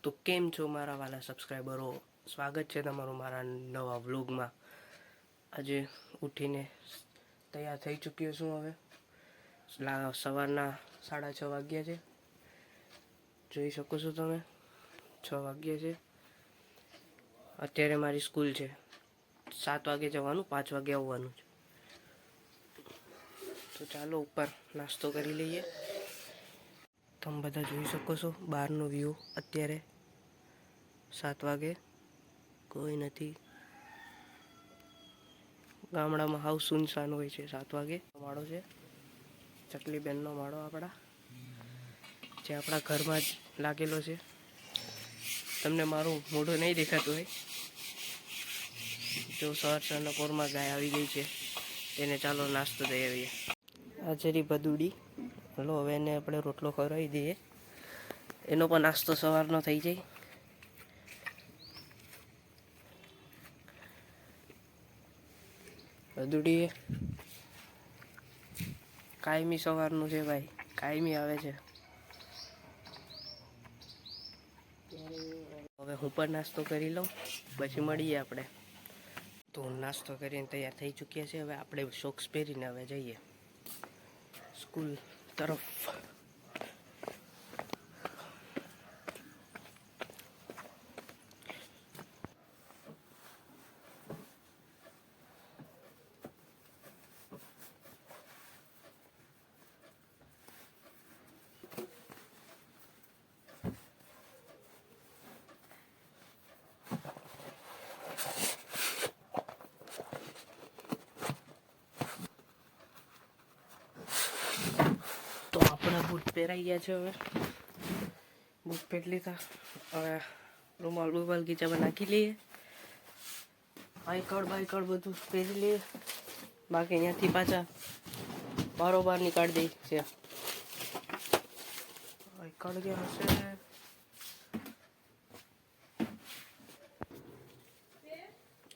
તો કેમ છો મારા વાલા સબસ્ક્રાઈબરો, સ્વાગત છે તમારું મારા નવા વ્લોગમાં। આજે ઉઠીને તૈયાર થઈ ચૂક્યો છું। હવે સવારના 6:30 વાગ્યા છે, જોઈ શકો છો તમે। 6 વાગ્યા છે। અત્યારે મારી સ્કૂલ છે, 7 વાગે જવાનું, 5 વાગે આવવાનું છે। તો ચાલો ઉપર નાસ્તો કરી લઈએ। તમે બધા જોઈ શકો છો બહારનો વ્યૂ। અત્યારે 7 વાગે કોઈ નથી, ગામડામાં હાવ સુનસાન હોય છે 7 વાગે। માળો છે, ચકલી બેનનો માળો આપણા, જે આપણા ઘરમાં જ લાગેલો છે। તમને મારું મોઢું નહીં દેખાતું હોય। જો સવારના પોરમાં ગાય આવી ગઈ છે, તેને ચાલો નાસ્તો દઈ આવીએ। આ જરી ભદુડી, હલો હવે એને આપણે રોટલો ખવડાવી દઈએ, એનો પણ નાસ્તો સવારનો થઈ જાય। ભદુડી કાયમી સવારનું છે ભાઈ, કાયમી આવે છે। હવે હું પણ નાસ્તો કરી લઉં, પછી મળીએ આપણે। તો નાસ્તો કરીને તૈયાર થઈ ચૂક્યા છે। હવે આપણે સોક્સ પહેરીને હવે જઈએ સ્કૂલ તરફ। તો આપણા બૂટ પહેરાઈ ગયા છે। હવે બૂટ પહેરી લીધા, હવે રૂમાલ બુમાલ ગીચામાં નાખી લઈએ, બાઈકડ બધું પહેરી લઈએ, બાકી અહીંયાથી પાછા બારોબાર નીકાળી દઈ છે। બાઈકડ ગયા હશે,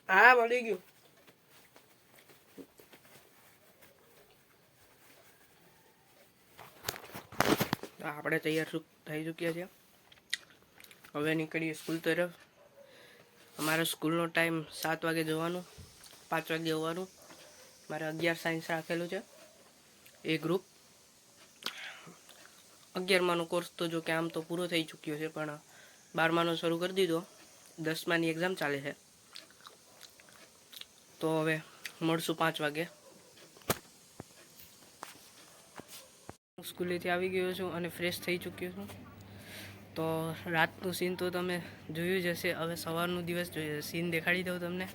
હા મળી ગયું। આપણે તૈયાર થઈ ચૂક્યા છે, હવે નીકળીએ સ્કૂલ તરફ। અમારો સ્કૂલનો ટાઈમ 7 વાગે જવાનું, 5 વાગે આવવાનું। મારે 11 સાયન્સ રાખેલું છે, એ ગ્રુપ 11માનો કોર્સ તો જો કે આમ તો પૂરો થઈ ચૂક્યો છે, પણ 12માનો શરૂ કરી દીધો। 10માની એક્ઝામ ચાલે છે, તો હવે મળશું 5 વાગે। સ્કૂલેથી આવી ગયો છું અને ફ્રેશ થઈ ચૂક્યો છું। તો રાતનું સીન તો તમે જોયું જ હશે, હવે સવારનું દિવસ સીન દેખાડી દઉં તમને।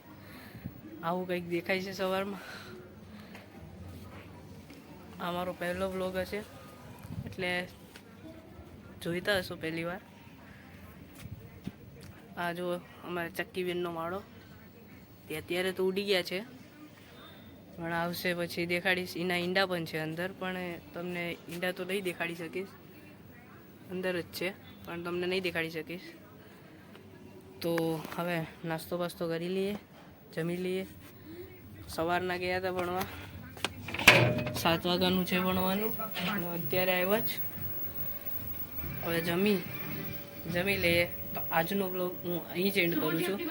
આવું કંઈક દેખાય છે સવારમાં। આ મારો પહેલો વ્લોગ હશે, એટલે જોઈતા હશો પહેલી વાર। આ જો અમારે ચક્કી બેનનો માળો, તે અત્યારે તો ઉડી ગયા છે, પણ આવશે પછી દેખાડીશ। એના ઈંડા પણ છે અંદર, પણ તમને ઈંડા તો નહીં દેખાડી શકીશ, અંદર જ છે, પણ તમને નહીં દેખાડી શકીશ। તો હવે નાસ્તો બાસ્તો કરી લઈએ, જમી લઈએ। સવારના ગયા હતા ભણવા, 7 વાગ્યાનું છે ભણવાનું, અત્યારે આવ્યા જ। હવે જમી લઈએ, તો આજનો બ્લોગ હું અહીં જ એન્ડ કરું છું।